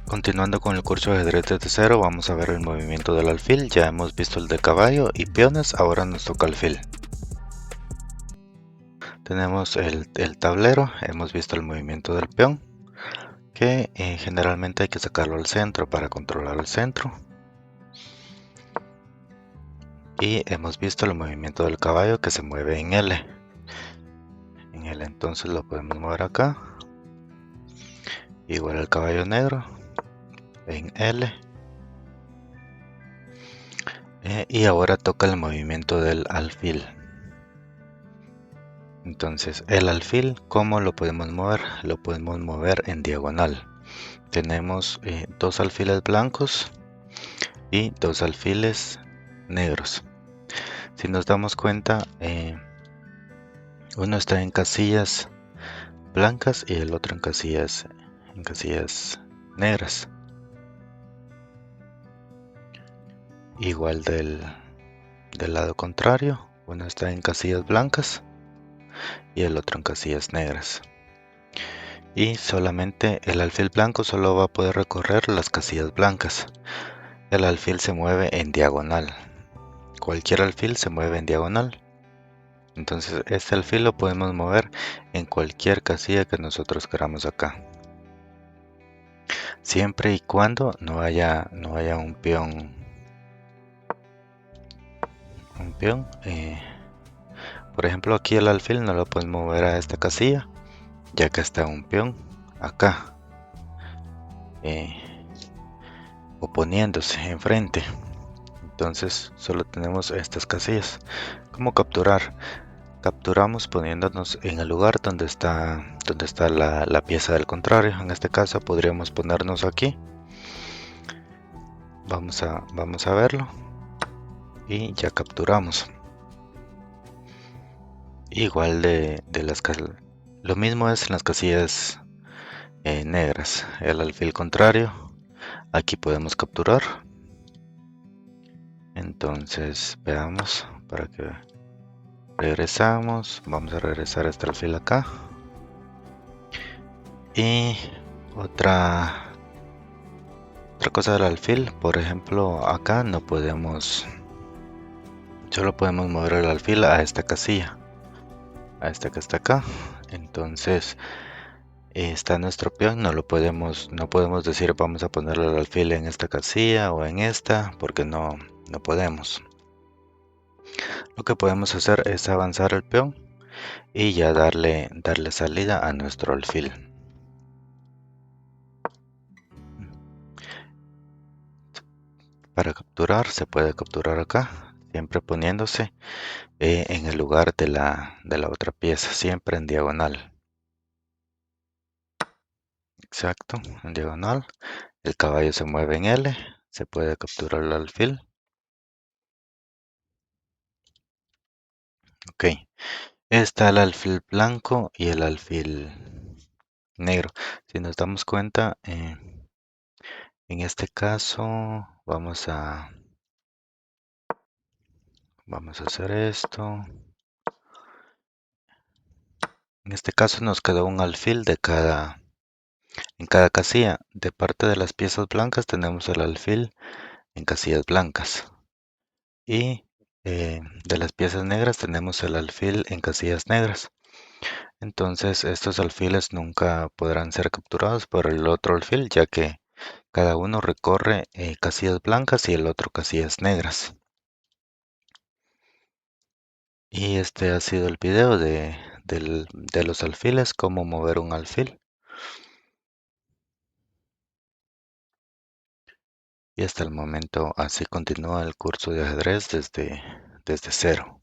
Continuando con el curso de ajedrez desde cero, vamos a ver el movimiento del alfil. Ya hemos visto el de caballo y peones, ahora nos toca alfil. Tenemos el tablero, hemos visto el movimiento del peón, que generalmente hay que sacarlo al centro para controlar el centro. Y hemos visto el movimiento del caballo que se mueve en L. Entonces lo podemos mover acá. Igual el caballo negro en L. Y ahora toca el movimiento del alfil. Entonces, el alfil, ¿cómo lo podemos mover? Lo podemos mover en diagonal. Tenemos dos alfiles blancos y dos alfiles negros. Si nos damos cuenta, uno está en casillas blancas y el otro en casillas negras. Igual del lado contrario, uno está en casillas blancas y el otro en casillas negras. Y solamente el alfil blanco solo va a poder recorrer las casillas blancas. El alfil se mueve en diagonal. Cualquier alfil se mueve en diagonal. Entonces este alfil lo podemos mover en cualquier casilla que nosotros queramos acá. Siempre y cuando no haya un peón. Por ejemplo, aquí el alfil no lo podemos mover a esta casilla, ya que está un peón acá. Oponiéndose enfrente. Entonces solo tenemos estas casillas. ¿Cómo capturar? Capturamos poniéndonos en el lugar donde está la pieza del contrario. En este caso podríamos ponernos aquí. Vamos a verlo. Y ya capturamos. Igual de las casillas. Lo mismo es en las casillas negras. El alfil contrario. Aquí podemos capturar. Entonces veamos para que regresamos. Vamos a regresar hasta el alfil acá. Y otra cosa del alfil, por ejemplo, acá no podemos, solo podemos mover el alfil a esta casilla, a esta que está acá. Entonces está nuestro peón, no podemos decir vamos a ponerle el alfil en esta casilla o en esta, porque no podemos. Lo que podemos hacer es avanzar el peón y ya darle salida a nuestro alfil. Para capturar se puede capturar acá, siempre poniéndose en el lugar de la otra pieza, siempre en diagonal. Exacto, en diagonal. El caballo se mueve en L, se puede capturar el alfil. Ok, está el alfil blanco y el alfil negro. Si nos damos cuenta, en este caso vamos a hacer esto. En este caso nos quedó un alfil en cada casilla. De parte de las piezas blancas tenemos el alfil en casillas blancas. Y de las piezas negras tenemos el alfil en casillas negras. Entonces estos alfiles nunca podrán ser capturados por el otro alfil, ya que cada uno recorre casillas blancas y el otro casillas negras. Y este ha sido el video de los alfiles, cómo mover un alfil. Y hasta el momento así continúa el curso de ajedrez desde cero.